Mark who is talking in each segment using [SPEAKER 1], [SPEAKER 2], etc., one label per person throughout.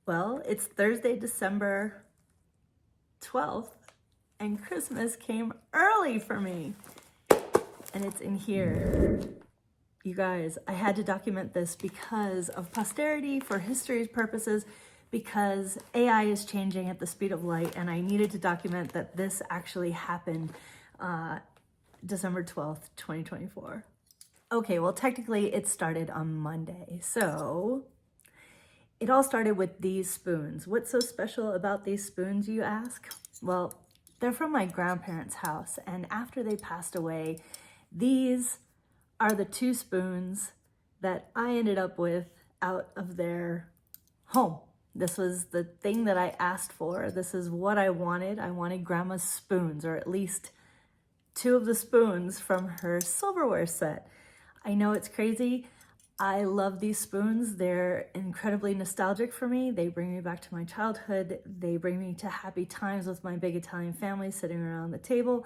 [SPEAKER 1] Well, it's Thursday, December 12th, and Christmas came early for me. And it's in here. You guys, I had to document this because of posterity, for history's purposes, because AI is changing at the speed of light, and I needed to document that this actually happened December 12th, 2024. Okay, well, technically it started on Monday, so it all started with these spoons. What's so special about these spoons, you ask? Well, they're from my grandparents' house, and after they passed away, these are the two spoons that I ended up with out of their home. This was the thing that I asked for. This is what I wanted. I wanted grandma's spoons, or at least two of the spoons from her silverware set. I know it's crazy. I love these spoons. They're incredibly nostalgic for me. They bring me back to my childhood. They bring me to happy times with my big Italian family sitting around the table.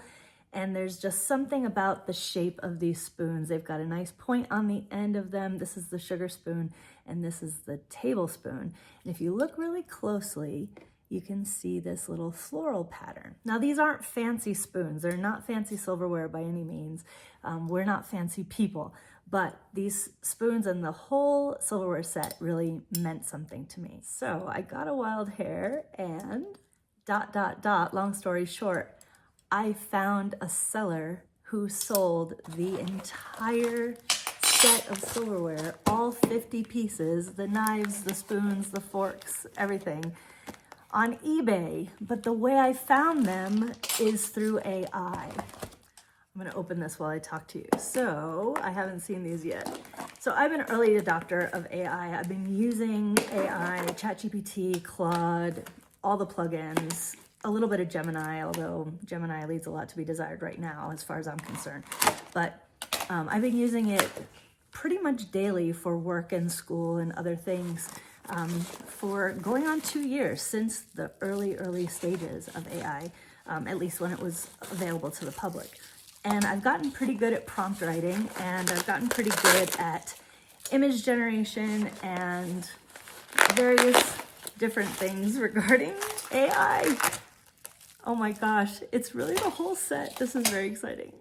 [SPEAKER 1] And there's just something about the shape of these spoons. They've got a nice point on the end of them. This is the sugar spoon, and this is the tablespoon. And if you look really closely, you can see this little floral pattern. Now, these aren't fancy spoons. They're not fancy silverware by any means. We're not fancy people, but these spoons and the whole silverware set really meant something to me. So I got a wild hair and ... long story short, I found a seller who sold the entire set of silverware, all 50 pieces, the knives, the spoons, the forks, everything, on eBay. But the way I found them is through AI. I'm gonna open this while I talk to you. So I haven't seen these yet. So I'm an early adopter of AI. I've been using AI, Chat GPT, Claude, all the plugins, a little bit of Gemini, although Gemini leaves a lot to be desired right now as far as I'm concerned. But I've been using it pretty much daily for work and school and other things for going on 2 years, since the early stages of AI, at least when it was available to the public. And I've gotten pretty good at prompt writing, and I've gotten pretty good at image generation and various different things regarding AI. Oh my gosh, it's really the whole set. This is very exciting.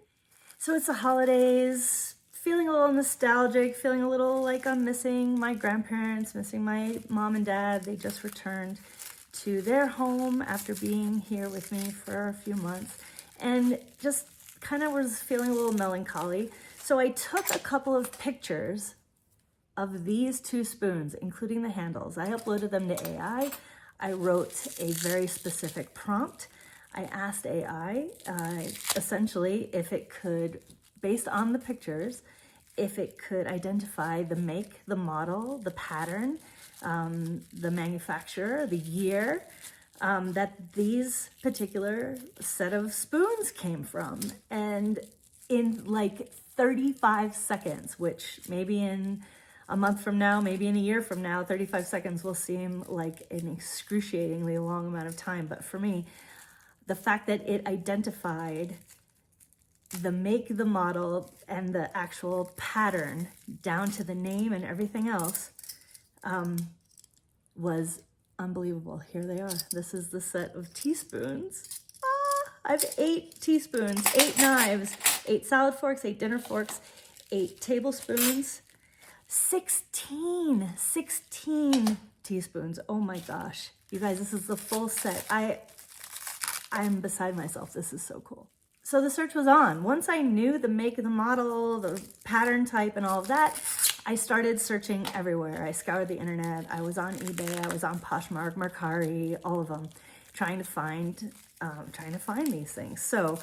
[SPEAKER 1] So it's the holidays, feeling a little nostalgic, feeling a little like I'm missing my grandparents, missing my mom and dad. They just returned to their home after being here with me for a few months, and just kind of was feeling a little melancholy. So I took a couple of pictures of these two spoons, including the handles. I uploaded them to AI. I wrote a very specific prompt. I asked AI, essentially, if it could, based on the pictures, if it could identify the make, the model, the pattern, the manufacturer, the year that these particular set of spoons came from. And in like 35 seconds, which maybe in a month from now, maybe in a year from now, 35 seconds will seem like an excruciatingly long amount of time. But for me, the fact that it identified the make, the model, and the actual pattern down to the name and everything else was unbelievable. Here they are. This is the set of teaspoons. I have 8 teaspoons, 8 knives, 8 salad forks, 8 dinner forks, 8 tablespoons, 16 teaspoons. Oh my gosh. You guys, this is the full set. I'm beside myself. This is so cool. So the search was on. Once I knew the make, the model, the pattern type, and all of that, I started searching everywhere. I scoured the internet. I was on eBay. I was on Poshmark, Mercari, all of them, trying to find these things. So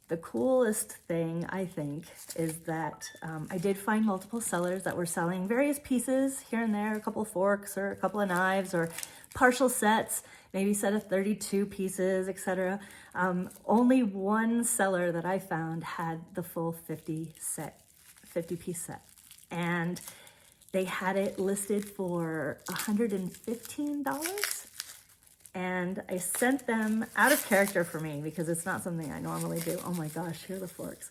[SPEAKER 1] the coolest thing, I think, is that I did find multiple sellers that were selling various pieces here and there, a couple of forks or a couple of knives or partial sets, maybe a set of 32 pieces, etc. Only one seller that I found had the full 50-piece set. And they had it listed for $115. And I sent them out of character for me because it's not something I normally do. Oh my gosh, here are the forks.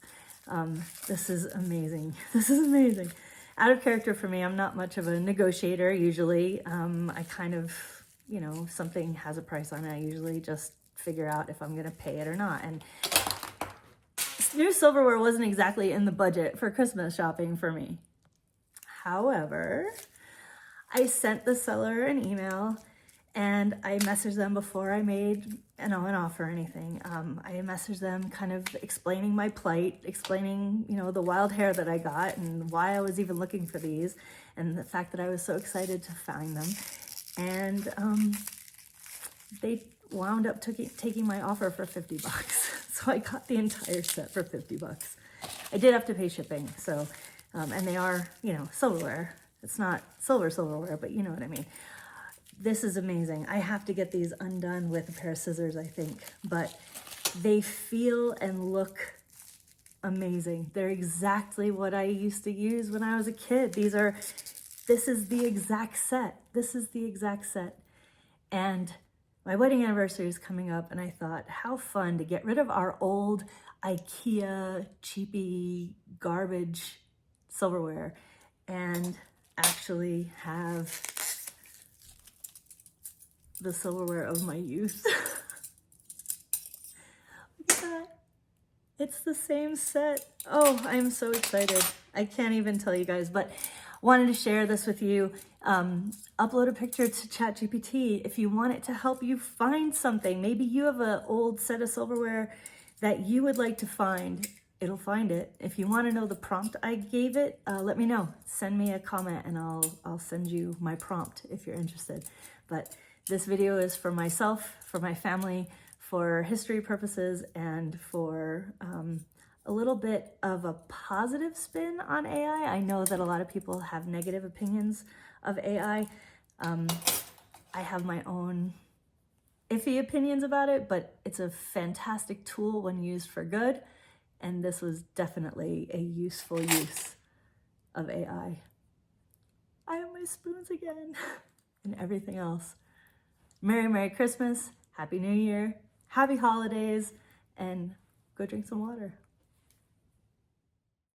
[SPEAKER 1] This is amazing. This is amazing. Out of character for me. I'm not much of a negotiator usually. I kind of you know, something has a price on it, I usually just figure out if I'm gonna pay it or not. And new silverware wasn't exactly in the budget for Christmas shopping for me. However, I sent the seller an email and I messaged them before I made an offer or anything. I messaged them kind of explaining my plight, explaining, you know, the wild hair that I got and why I was even looking for these and the fact that I was so excited to find them. And they wound up taking my offer for $50. So I got the entire set for $50. I did have to pay shipping, so, and they are, you know, silverware. It's not silverware, but you know what I mean. This is amazing. I have to get these undone with a pair of scissors, I think, but they feel and look amazing. They're exactly what I used to use when I was a kid. This is the exact set. This is the exact set. And my wedding anniversary is coming up, and I thought, how fun to get rid of our old IKEA cheapy garbage silverware and actually have the silverware of my youth. Look at that. It's the same set. Oh, I'm so excited. I can't even tell you guys, but wanted to share this with you. Upload a picture to Chat GPT if you want it to help you find something. Maybe you have an old set of silverware that you would like to find. It'll find it. If you want to know the prompt I gave it, let me know. Send me a comment and I'll send you my prompt if you're interested. But this video is for myself, for my family, for history purposes, and for a little bit of a positive spin on AI. I know that a lot of people have negative opinions of AI. I have my own iffy opinions about it, but it's a fantastic tool when used for good. And this was definitely a useful use of AI. I have my spoons again and everything else. Merry Christmas, Happy New Year, Happy Holidays, and go drink some water.